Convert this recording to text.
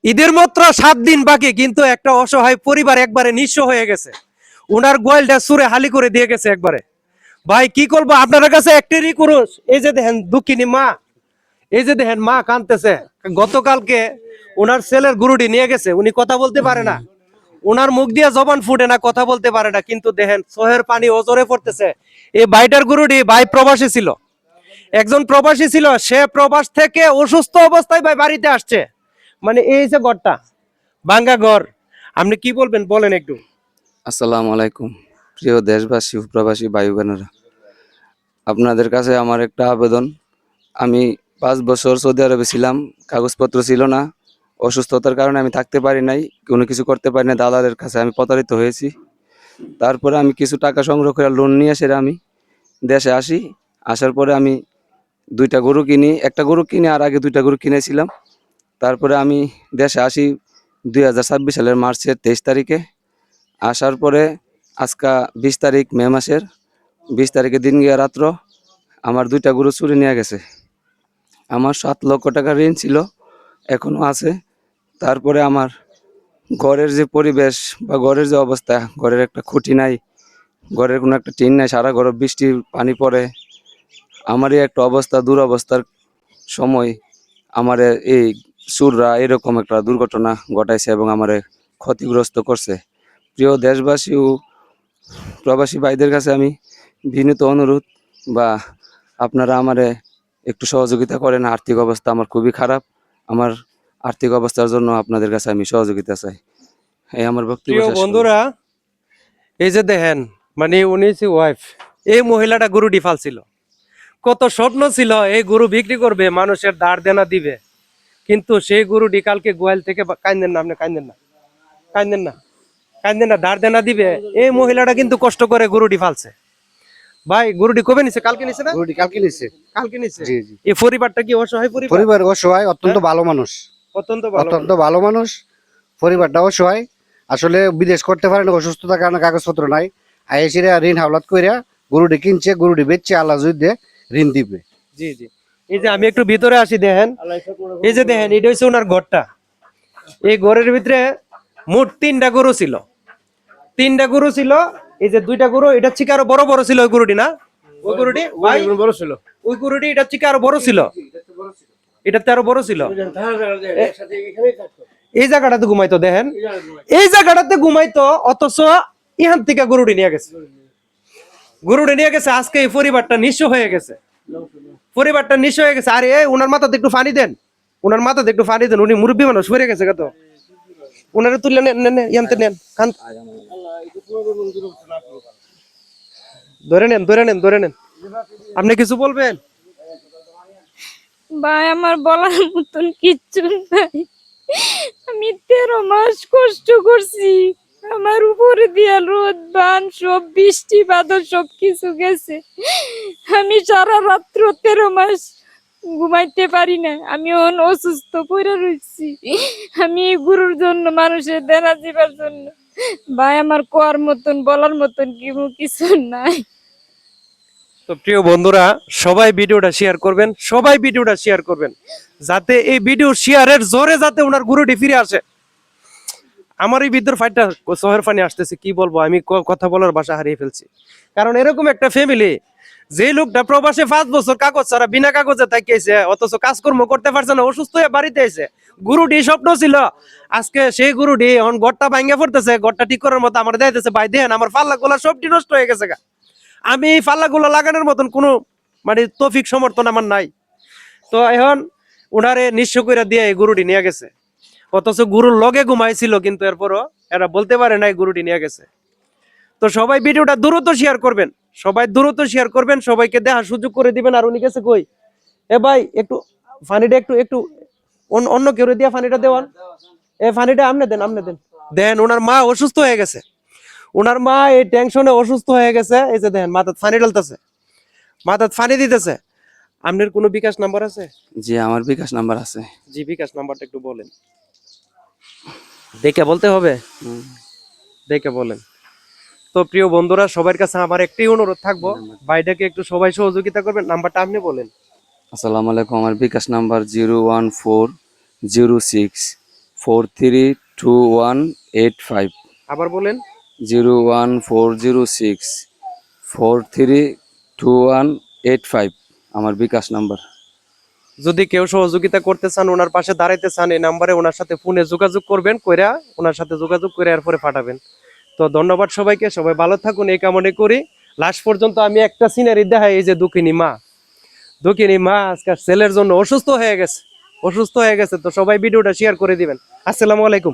ঈদের মাত্র 7 দিন বাকি, কিন্তু একটা অসহায় পরিবার একবারে নিঃস্ব হয়ে গেছে। উনার গোয়ালটা সুরে হালি করে দিয়ে গেছে একবারে। ভাই কি করবো আপনার কাছে একটি রিকোয়েস্ট, এই যে দেখেন দুঃখিনী মা, এই যে দেখেন মা কাঁদতেছে। গতকালকে ওনার ছেলের গরুটি নিয়ে গেছে, উনি কথা বলতে পারে না, ওনার মুখ দিয়ে জবান ফুটে না, কথা বলতে পারে না, কিন্তু দেখেন চোহের পানি ওজরে পড়তেছে। এই ভাইটার গরুটি ভাই প্রবাসী ছিল, একজন প্রবাসী ছিল, সে প্রবাস থেকে অসুস্থ অবস্থায় ভাই বাড়িতে আসছে। মানে এই যে ঘরটা ভাঙ্গা ঘর, আপনি কি বলবেন বলেন একটু। আসসালামু আলাইকুম প্রিয় দেশবাসী ও প্রবাসী ভাই বোনেরা, আপনাদের কাছে আমার একটা আবেদন। আমি 5 বছর সৌদি আরবে ছিলাম, কাগজপত্র ছিল না, অসুস্থতার কারণে আমি থাকতে পারি নাই, কোনো কিছু করতে পারি না, দালালের কাছে আমি প্রতারিত হয়েছি। তারপরে আমি কিছু টাকা সংগ্রহ করে লোন নিয়ে সেটা আমি দেশে আসি। আসার পরে আমি 2টা গরু কিনি, একটা গরু কিনে আর আগে 2টা গরু কিনেছিলাম। তারপরে আমি দেশে আসি 2026 সালের মার্চের 23 তারিখে। আসার পরে আজকা 20 তারিখ মে মাসের 20 তারিখে দিন গিয়া রাত্র আমার 2টা গরু চুরি নিয়ে গেছে। আমার 7 লক্ষ টাকা ঋণ ছিল, এখনো আছে। তারপরে আমার ঘরের যে পরিবেশ বা ঘরের যে অবস্থা, ঘরের একটা খুঁটি নাই, ঘরের কোনো একটা টিন নাই, সারা ঘরে বৃষ্টির পানি পড়ে। আমারই একটা অবস্থা, দুরবস্থার সময় আমার এই চুররা এরকম একটা দুর্ঘটনা ঘটাইছে এবং আমারে ক্ষতিগ্রস্ত করছে। প্রিয় দেশবাসী ও প্রবাসী ভাইদের কাছে আমি বিনীত অনুরোধ, বা আপনারা আমারে একটু সহযোগিতা করেন। আর্থিক অবস্থা আমার খুবই খারাপ, আমার আর্থিক অবস্থার জন্য আপনাদের কাছে আমি সহযোগিতা চাই। এই আমার বক্তব্য প্রিয় শেষ করলাম। বন্ধুরা, এই যে দেখেন, মানে উনি ওয়াইফ, এই মহিলাটা গরুটি ফালছিল, কত স্বপ্ন ছিল এই গরু বিক্রি করবে, মানুষের ধার দেনা দিবে, কিন্তু সেই গরুটি কালকে গোয়াল থেকে কান্দেন না, আপনি কান্দেন না, কান্দেন না, কান্দেন না, ধার দেনা দিবে। এই মহিলাটা কিন্তু কষ্ট করে গরুটি ফালছে। ভাই গরুটি কবে নিছে? কালকে নিছে না? গরুটি কালকে নিচ্ছে। কালকে নিছে। জি জি। এই পরিবারটা কি অসহায় পরিবার? পরিবার অসহায়, অত্যন্ত হ্যাঁ? ভালো মানুষ, অত্যন্ত ভালো অত্যন্ত মানুষ। ভালো মানুষ। পরিবারটা অসহায়, আসলে বিদেশ করতে পারে না, অসুস্থতার কারণে কাগজপত্র নাই। আইএসিরা ঋণ হাওলাত কইরা গরুটি কিনছে, গরুটি বেচছে, আল্লাহ যদি ঋণ দিবে। জি জি। এই যে আমি একটু ভিতরে আসি, দেখেন, এই যে দেখেন, এটা হচ্ছে ওনার ঘরটা। এই ঘরের ভিতরে মোট 3টা গরু ছিল, 3টা গরু ছিল। এই যে 2টা গরু, এটা থেকে আরো বড় বড় ছিল ওই গরুটি, না ওই গরুটি ভাই বড় ছিল, ওই গরুটি এটা থেকে আরো বড় ছিল, এটাতে আরো বড় ছিল। এই জায়গাটাতে ঘুমাইতো, দেখেন এই জায়গাটাতে ঘুমাইতো, অথচ ইহান থেকে গরুটি নিয়ে গেছে, গরুটি নিয়ে গেছে। আজকে এই পরিবারটা নিঃস্ব হয়ে গেছে, পরিবারটা নিঃস্ব হয়ে গেছে। আরে উনার মাথাতে একটু পানি দেন, উনার মাথাতে একটু পানি দেন, উনি মুরব্বী মানুষ, মরে গেছে কত। উনারে তুললে নেন, নেন, ইয়ান্তে নেন, ধরে নেন, ধরে নেন, ধরে নেন। আপনি কিছু বলবেন? ভাই আমার বলার মতন কিচ্ছু নাই। আমি 13 মাস কষ্ট করছি, আমার উপরে দিয়া রোদ বান সব বৃষ্টি বাদল সব কিছু গেছে। আমি সারা রাত্র 13 মাস ঘুমাইতে পারি না, আমি অসুস্থ পড়ে রয়েছি। আমি এই গুরুর জন্য, মানুষের দেনা দিবার জন্য। ভাই আমার কোয়ার মতন বলার মতন কিছু নাই। তো প্রিয় বন্ধুরা, সবাই ভিডিওটা শেয়ার করবেন, সবাই ভিডিওটা শেয়ার করবেন, যাতে এই ভিডিও শেয়ারের জোরে যাতে ওনার গুরুটি ফিরে আসে। আমার এই বিদ্যুৎ ফাইটটা শহর ফানি আসতেছে, কি বলবো, আমি কথা বলার ভাষা হারিয়ে ফেলছি। কারণ এরকম একটা ফ্যামিলি, যে লোকটা প্রবাসে 5 বছর কাগজ ছাড়া বিনা কাগজে থাকিয়েছে, অথচ কাজকর্ম করতে পারছে না, অসুস্থ হয়ে বাড়িতে এসে, গুরুটি স্বপ্ন ছিল, আজকে সেই গুরুটি এখন ঘরটা ভাঙ্গা পড়তেছে, ঘরটা ঠিক করার মতো আমার দেখাইতেছে, ভাই দেন আমার পাল্লা গোলা সবটি নষ্ট হয়ে গেছে গা। আমি এই পাল্লাগুলো লাগানোর মতন কোনো মানে তৌফিক সমর্থন আমার নাই। তো এখন উনারে নিঃস্ব করে দিয়ে এই গরুটি নিয়ে গেছে, অথচ গুরুর লগে ঘুমাইছিল, কিন্তু এরপরও এরা বলতে পারে নাই গরুটি নিয়ে গেছে। তো সবাই ভিডিওটা দ্রুত শেয়ার করবেন, সবাই দ্রুত শেয়ার করবেন, সবাইকে দেখার সুযোগ করে দিবেন। আর উনি গেছে কই? এ ভাই একটু ফানিটা একটু একটু অন্য কেউ দিয়া ফানিটা দেওয়ান, এ ফানিটা আমনে দেন, আমনে দেন। দেন ওনার মা অসুস্থ হয়ে গেছে, ওনার মা এই টেনশনে অসুস্থ হয়ে গেছে। এই যে দেখেন মাথাত ফানি ঢালতেছে, মাথাত ফানি দিতেছে। আপনার কোনো বিকাশ নাম্বার আছে? জি, আমার বিকাশ নাম্বার আছে। জি, বিকাশ নাম্বারটা একটু বলেন, দেখে বলতে হবে, দেখে বলেন। তো প্রিয় বন্ধুরা, সবার কাছে আমার একটাই অনুরোধ থাকবো, ভাইটাকে একটু সবাই সহযোগিতা করবেন। নাম্বারটা আপনি বলেন। আসসালামু আলাইকুম, আমার বিকাশ নাম্বার 432185। আবার বলেন। 01406 432185 আমার বিকাশ নাম্বার। যদি কেউ সহযোগিতা করতে চান, ওনার পাশে দাঁড়াইতে চান, এই নাম্বারে ওনার সাথে ফোনে যোগাযোগ করবেন, কইরা ওনার সাথে যোগাযোগ করে এরপরে পাঠাবেন। তো ধন্যবাদ সবাইকে, সবাই ভালো থাকুন এই কামনা করি। লাস্ট পর্যন্ত আমি একটা সিনারি দেখাই, এই যে দুঃখিনী মা আজকে ছেলের জন্য অসুস্থ হয়ে গেছে। তো সবাই ভিডিওটা শেয়ার করে দিবেন। আসসালামু আলাইকুম।